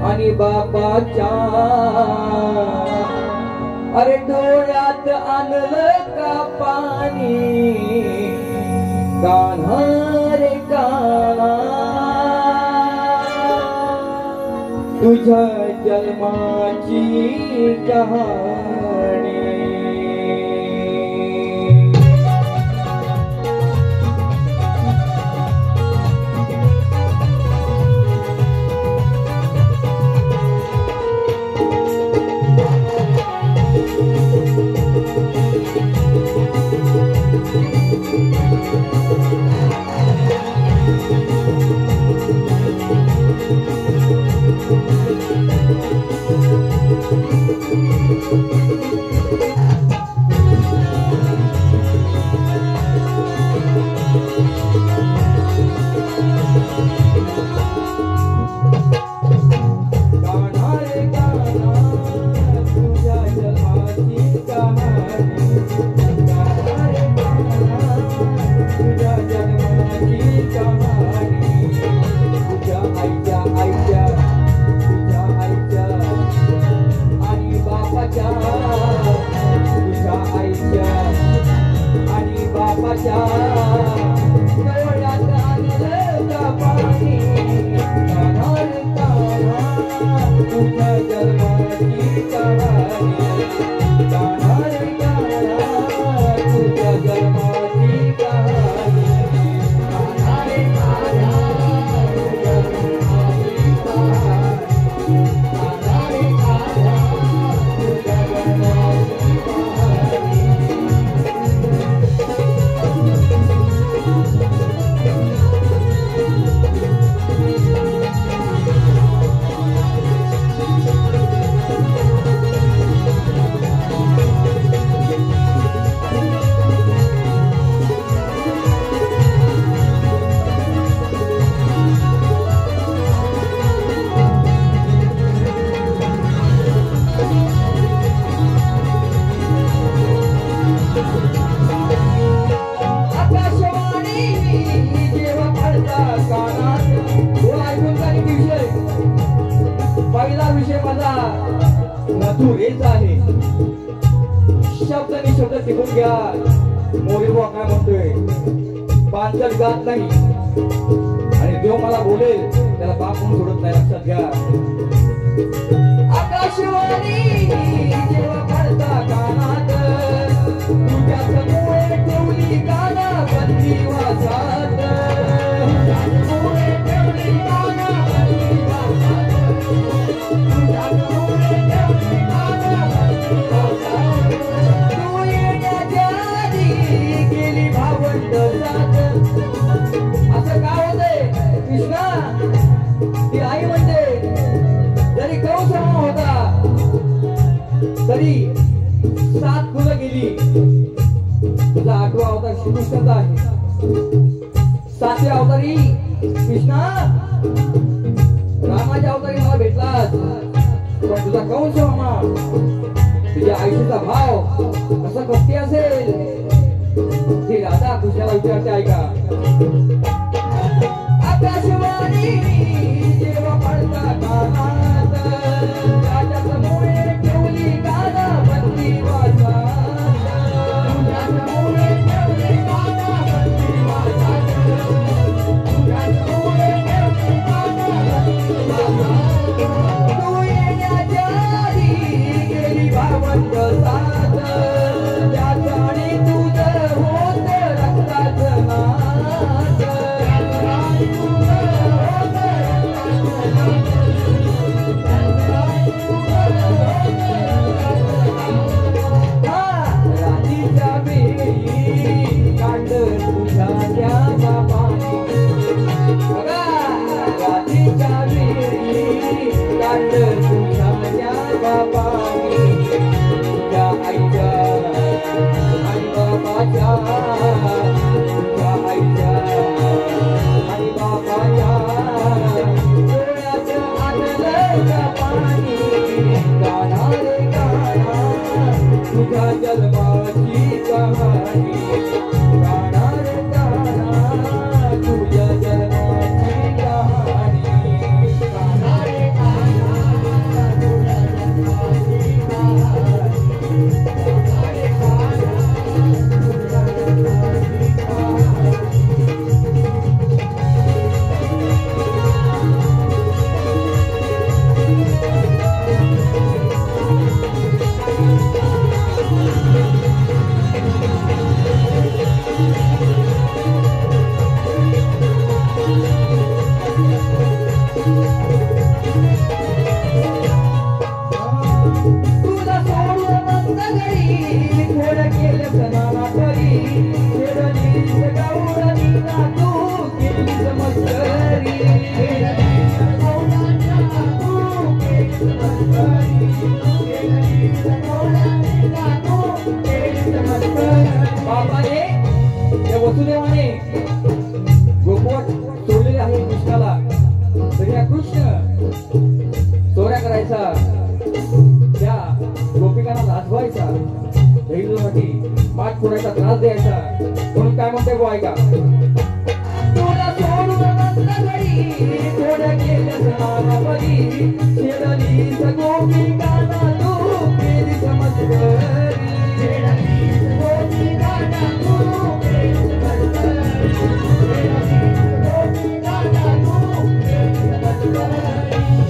आणि बापाच्या, अरे डोळ्यात आणलं का पाणी। कान्हा रे कान्हा, तुझ्या जन्माची कहाणी। पहिला विषय माझा मधुरेच आहे, शब्द निशब्द टिकून घ्या। मोरेबुवा काय म्हणतोय, पांचट गात नाही आणि जो मला बोलेल त्याला बाप म्हणून सोडत नाही, लक्षात घ्या। आकाशवाणी जेव्हा पडता कानात, तुझ्या समोर तरी 7 फुलं गेली. तुझा 8वा अवतार श्रीकृष्णाचा आहे. 7व्या अवतारी कृष्णा रामाच्या अवतारी मला भेटलास. पण तुझा कंस मामा तुझ्या आयुष्याचा भाव कसा कपटी असेल हे राधा कृष्णाला विचारते. ऐका आकाशवाणी जेव्हा पडता कानात राजा समोरे ठेवली गाना बंदी वाजत. समोरे ठेवली गाना बंदी वाजत. समोरे ठेवली गाना बंदी वाजत. तू येण्याच्या आधी गेली भावंत साथ त्याचं आणि तुझं होत रक्ताचं नात. रात्रीच्या वेळी कांड तुझ्या त्या बापाने बघा. रात्रीच्या वेळी कांड तुझ्या त्या बापाने तुझ्या आईच्या आणि बापाच्या तुझ्या आईच्या आणि बापाच्या डोळ्यात आणलं पाणी. गाणा रे गाणा तुझ्या जन्माची कहाणी. गाणा रे गाणा तुझ्या जन्माची कहाणी. गाणा रे गाणा तुझ्या जन्माची कहाणी. गाणा रे गाणा तुझ्या जन्माची कहाणी. तुला सोडून मंदगरी थोड केलं सणाला परी. खेळलीस गौरणी ना तू केलीस मस्करी. खेळलीस गौरणी ना तू केलीस मस्करी. खेळलीस गौरणी ना तू केलीस मस्करी. बापाने या वसुदेवाने गोपवट सोडलेले आहे कृष्णाला. तर या कृष्ण चोऱ्या करायचा त्या गोपिकांना लाजवायचा दैवासाठी पाठ फोडायचा त्रास द्यायचा. म्हणून काय म्हणते गो ऐका. तुला सोडून मंदगरी थोड केलं सणाला परी. खेळलीस गोपिकांना तू केलीस मस्करी. खेळलीस गोपिकांना तू केलीस मस्करी. खेळलीस गोपिकांना तू केलीस मस्करी.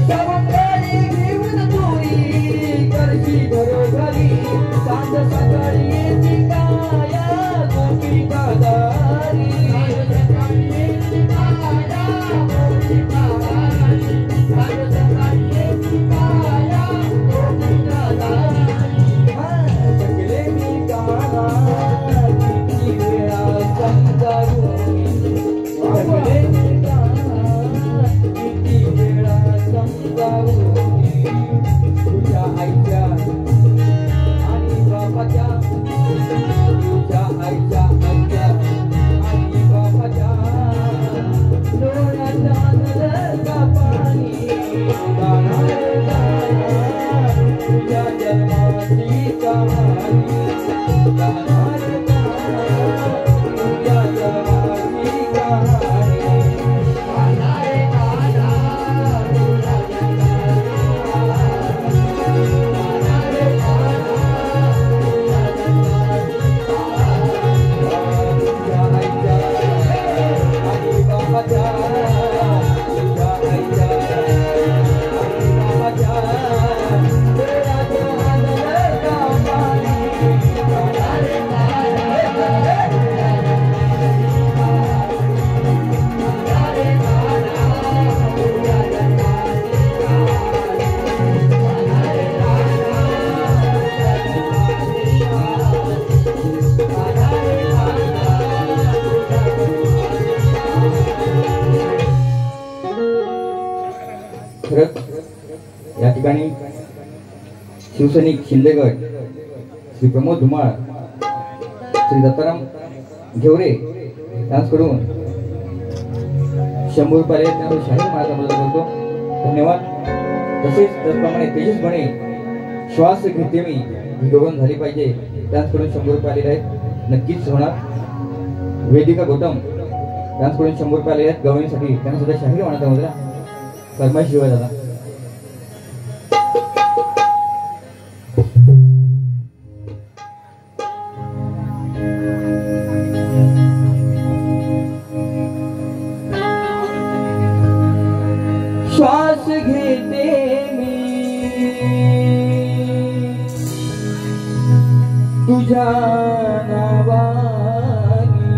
सवंगडी घेऊन तुरी करशी घरोघरी. सांज सकाळी येती काया गोपिका दारी. सांज सकाळी येती काया गोपिका दारी. सांज सकाळी येती काया गोपिका दारी. जगले मी गाणा किती वेळा समजावून. जगले मी गाणा किती वेळा समजावून. तुझ्या आईच्या आणि बापाच्या तुझ्या आईच्या आईच्या आणि बापाच्या डोळ्यात आणलं का पाणी. गाणा रे गाणा तुझ्या जन्माची कहाणी. गाणा रे गाणा तुझ्या जन्माची कहाणी. गाणा रे गाणा तुझ्या जन्माची कहाणी. गाणा रे गाणा तुझ्या जन्माची कहाणी. तुझ्या आईच्या आणि बापाच्या तुझ्या आईच्या आणि बापाच्या डोळ्यात आणलं का पाणी. गाणा रे खरंच या ठिकाणी शिवसैनिक शिंदेगड श्री प्रमोद धुमाळ श्री दत्ताराम घेवरे यांच्याकडून 100 रुपये त्यांना शाहीर माझा मदत करतो. धन्यवाद. तसेच त्याचप्रमाणे तेजस बने श्वास घेते मी ही गवण झाली पाहिजे त्यांच्याकडून 100 रुपये आलेले आहेत. नक्कीच होणार. वेदिका गौतम त्यांच्याकडून 100 रुपये आलेले आहेत गवणीसाठी. त्यांना सुद्धा शाहीर म्हणता मुद्रा फरमाईश शिवाय दादा. श्वास घेते मी तुझ्या नावानी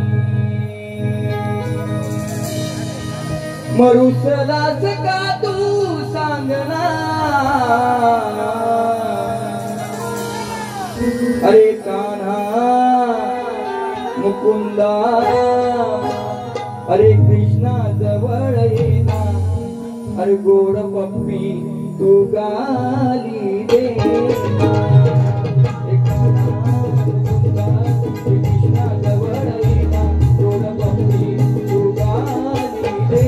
मरुसलास का तू सांगना अरे कान्हा मुकुंदा अरे कृष्णा जवळ येना अरे गोड पप्पी तू गाली दे कृष्णा जवळ येना गोड पप्पी तू गाली दे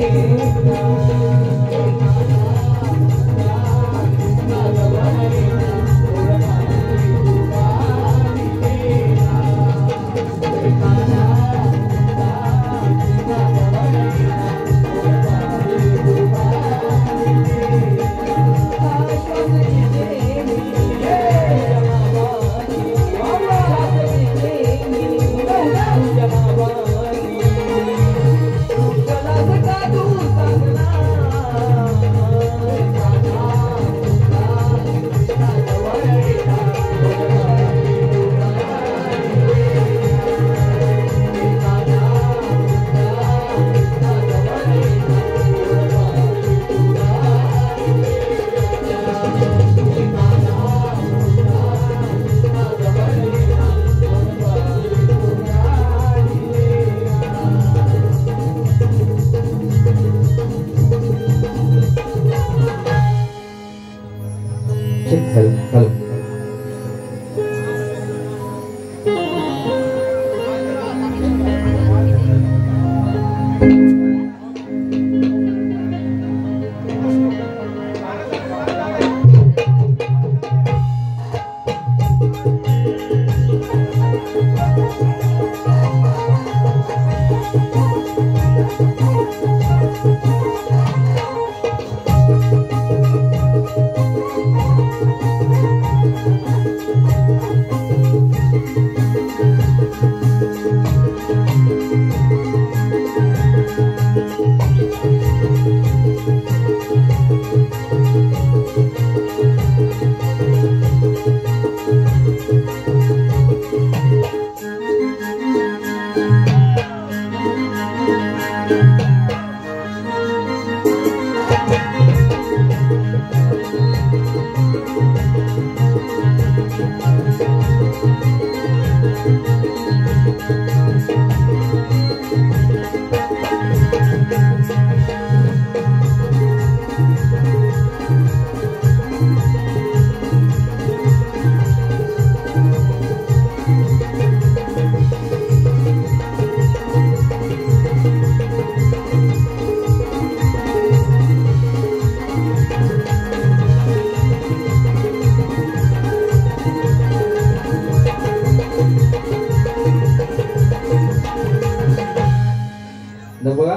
बघा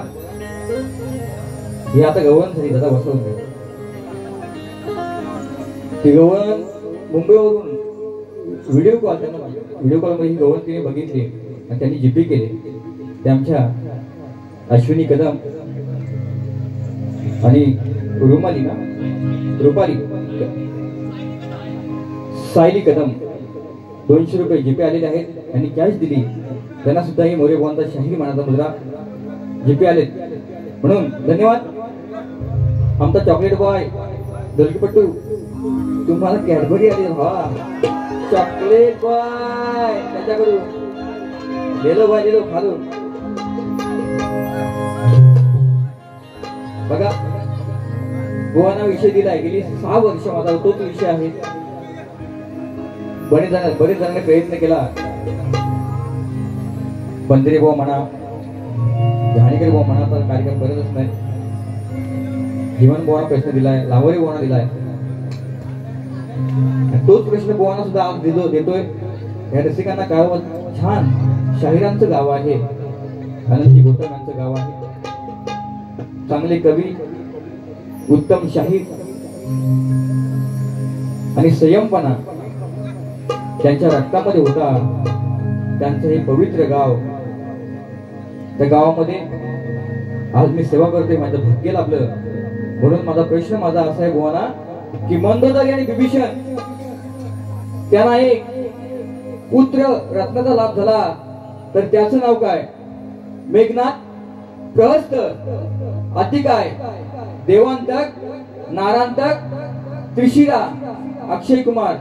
हे आता गवळण झाली दादा बसवून ती गवळण मुंबईवरून व्हिडिओ कॉल मध्ये ही गवळण तिने बघितली आणि त्यांनी जीपी केले. ते आमच्या अश्विनी कदम आणि रुपाली सायली कदम 200 रुपये जीपे आलेले आहेत. त्यांनी कॅश दिली. त्यांना सुद्धा ही मोरे भवनचा शाहीर मानाचा मुद्रा जीपे आले म्हणून धन्यवाद. आमचा चॉकलेट बॉय दलकीपट्टू तुम्हाला कॅडबरी आली भावा. चॉकलेट बॉय त्याच्याकडून गेलो खालो. बघा गोवाना विषय दिलाय. गेली 6 वर्ष माझा तोच विषय आहे. बरेच जणांनी प्रयत्न केला. बंदरे भाऊ म्हणा, घाणेकर भाऊ म्हणा, तर कार्यक्रम करतच नाही. जीवन भावांना प्रश्न दिलाय, लावरी भावांना दिलाय. तोच प्रश्न भावांना सुद्धा आज देतोय. या रसिकांना कळवत, छान शाहिरांचं गाव आहे, आनंदजी गौतम यांचं गाव आहे. चांगले कवी, उत्तम शाहीर आणि संयमपणा त्यांच्या रक्तामध्ये होता. त्यांचं हे पवित्र गाव, त्या गावामध्ये आज मी सेवा करतोय, माझं भाग्य लाभलं. म्हणून माझा प्रश्न असा आहे बुवाना, की मंदोदरी आणि विभीषण त्यांना एक पुत्र रत्नाचा लाभ झाला, तर त्याचं नाव काय? मेघनाथ, प्रहस्त, अतिकाय, देवांतक, नारांतक, त्रिशिरा, अक्षय कुमार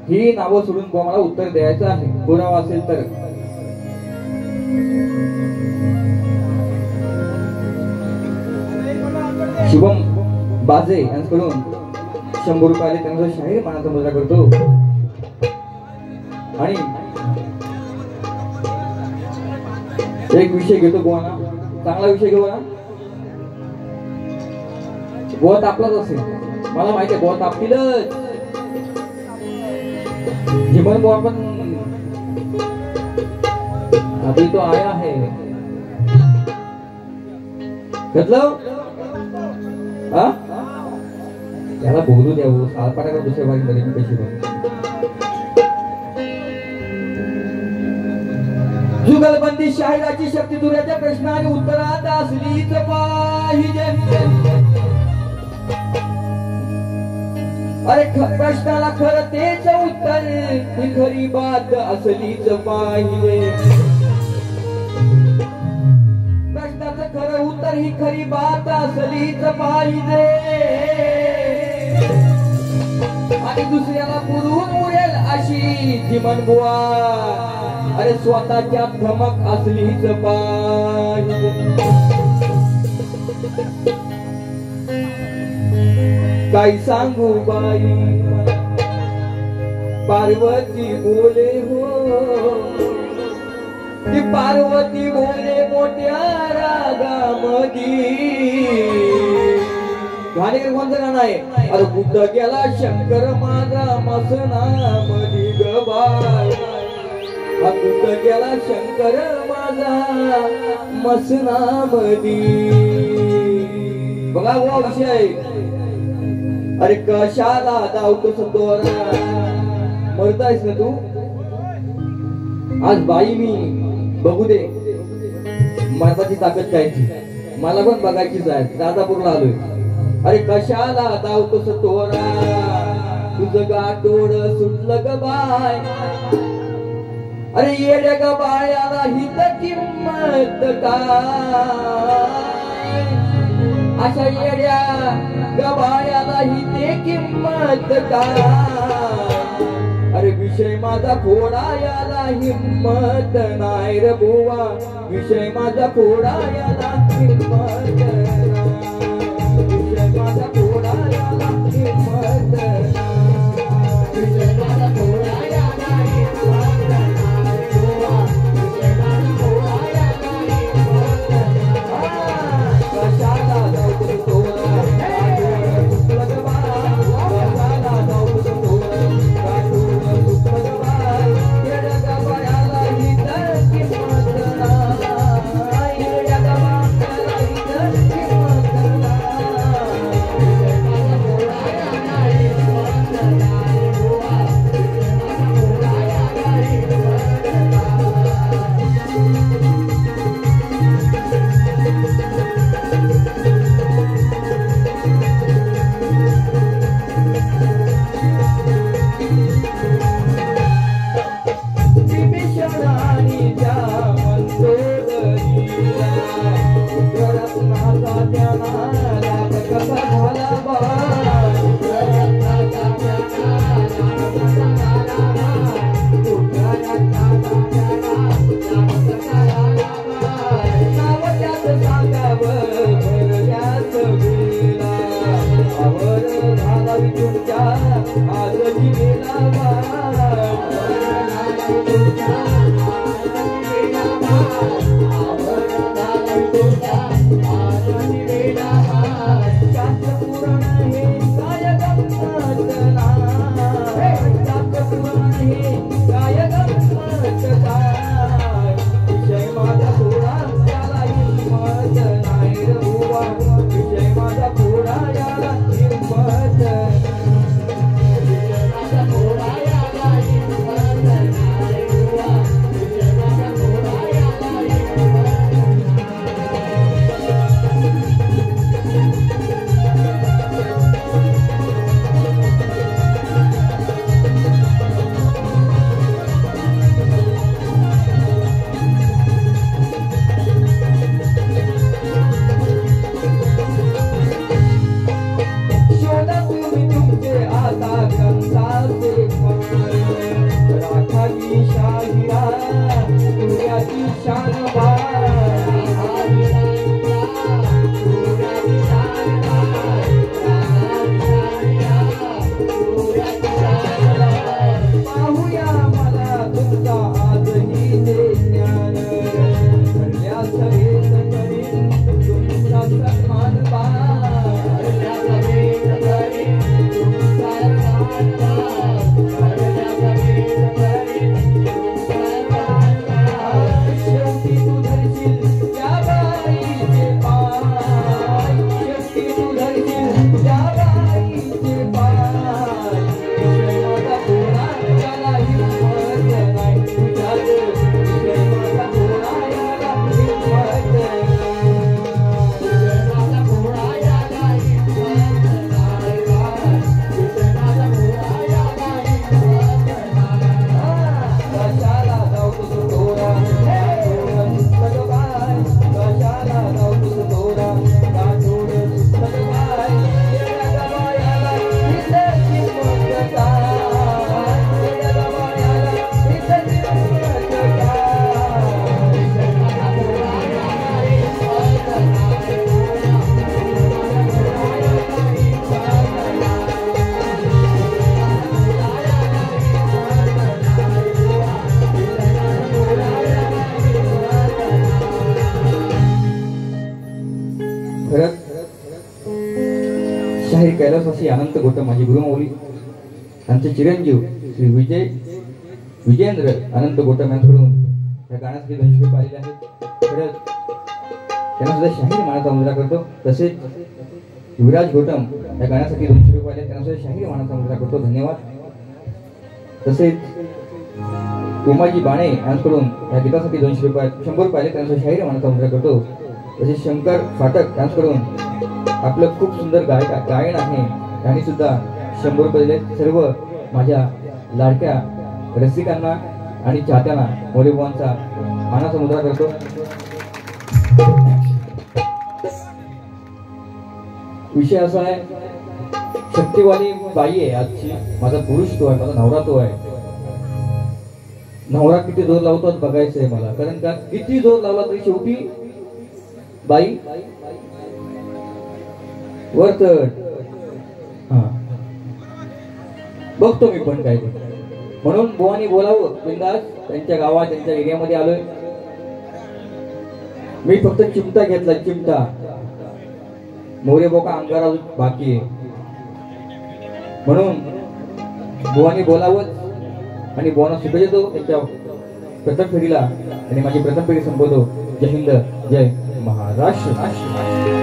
ही नावं सोडून मला उत्तर द्यायचं आहे, पुरावा असेल तर. शुभम बाजे यांच्याकडून 100 रुपये आले, त्यांचा शाहीर मानाचा मुजरा करतो. आणि एक विषय घेतो बुवाना, चांगला विषय घेऊ ना. बुवा तापलाच असेल, मला माहिती आहे बुवा तापतीलच. जीवन बुवा पण अभी तो आया है, घेतलं हा, त्याला बोलू द्यावं. सालपाटा दुसऱ्या बारी मध्ये मी कशी बोलू. जुगलबंदी शाहिराची शक्ती दुराच्या प्रश्न आणि उत्तरात असलीच पाहिजे. अरे प्रश्नाला खरं तेच उत्तर, ही खरी बात असलीच पाहिजे. प्रश्नाचं खरं उत्तर, ही खरी बात असलीच पाहिजे. आणि दुसऱ्याला पुरून उरेल अशी जीवन बुवा, अरे स्वतःच्या धमक असलीच पाहिजे. काय सांगू बाई, पार्वती बोले हो, ती पार्वती बोले मोठ्या रागामधी. घाणेकर कोणतं गाणं आहे? अरे कुठं गेला शंकर माझा मसनामधी ग बाय, कुठं गेला शंकर माझा मसनामधी. बघा वो विषय. अरे कशाला धावतोस दोरा, मरतायस ना तू. आज बाई मी बघू दे मरताची ताकद कायची, मला पण बघायचीच आहे. राजापूरला आलोय. अरे कशाला धावतोस तोरा, तुझं गाठोड सुटलं ग बाय. अरे येड्या ग बाळ्याला हित किंमत काय, अशा येड्या गबाळ्याला हिते किंमत काय. अरे विषय माझा फोडायला हिम्मत नाही रे बुवा, विषय माझा फोडायला हिम्मत नाही, विषय माझा फोडायला हिम्मत नाही, विषय माझा फोडायला हिम्मत नाही बुवा, विषय माझा फोडायला हिम्मत नाही. कशाला जाऊ तोरा, रागी शाहिरा सूर्याची शान पाहूया मला तुमचा आजही ते ज्ञान ठरल्या सभेत करीन तुमचा सन्मान शेवटी तू धरशील त्या बाईचे पाय शेवटी तू धरशील त्या बाईचे पाय माझा घोडा याला हिंमत नाही तुझ्यात माझा घोडा याला हिंमत कशाला जाऊ तुझ तोरा सगबाय कशाला जाऊ तुझ तोरा गाठोड सगबाय येड्या गबायाला इथे किंमत काय येड्या गबायाला इथे किंमत खरंच शाहीर कैलासवासी अनंत गौतम माझे गुरुमौली त्यांचे चिरंजीव श्री विजेंद्र अनंत गौतम यांच्याकडून या गाण्यासाठी 200 रुपये आलेले आहेत. खरंच त्यांना सुद्धा शाहीर मानाचा मुजरा करतो. तसेच युवराज गौतम या गाण्यासाठी 200 रुपये आले त्यांना सुद्धा शाहीर मानाचा मुजरा करतो. धन्यवाद. तसेच उमाजी बाणे यांच्याकडून या गीतासाठी 200 रुपये 100 रुपये आले त्यांना सुद्धा शाहीर मानाचा मुजरा करतो. तसेच शंकर फाटक यांच्याकडून आपलं खूप सुंदर गायन आहे त्यांनी सुद्धा 100 रुपये दिले. सर्व माझ्या लाडक्या रसिकांना आणि चाहत्यांना मोरेबुवांचा मानाचा मुद्रा करतो. विषय असा आहे, शक्तिवाली बाई आहे आजची. माझा पुरुष तो आहे, माझा नवरा तो आहे. नवरा किती जोर लावतो बघायचंय मला, कारण का किती जोर लावला तरी शेवटी बाई वरचढ. बघतो मी पण काय ते. म्हणून बुवानी बोलावं बिंदास. त्यांच्या गावात त्यांच्या एरियामध्ये आलोय. मी फक्त चिमटा घेतला, चिमटा. मोरेबोका अंगारा बाकी आहे. म्हणून बुवानी बोलावं आणि बुवांना शुभेच्छा देतो त्यांच्या प्रथम फेरीला. आणि माझी प्रथम फेरी संपवतो. जय हिंद, जय महाराष्ट्र.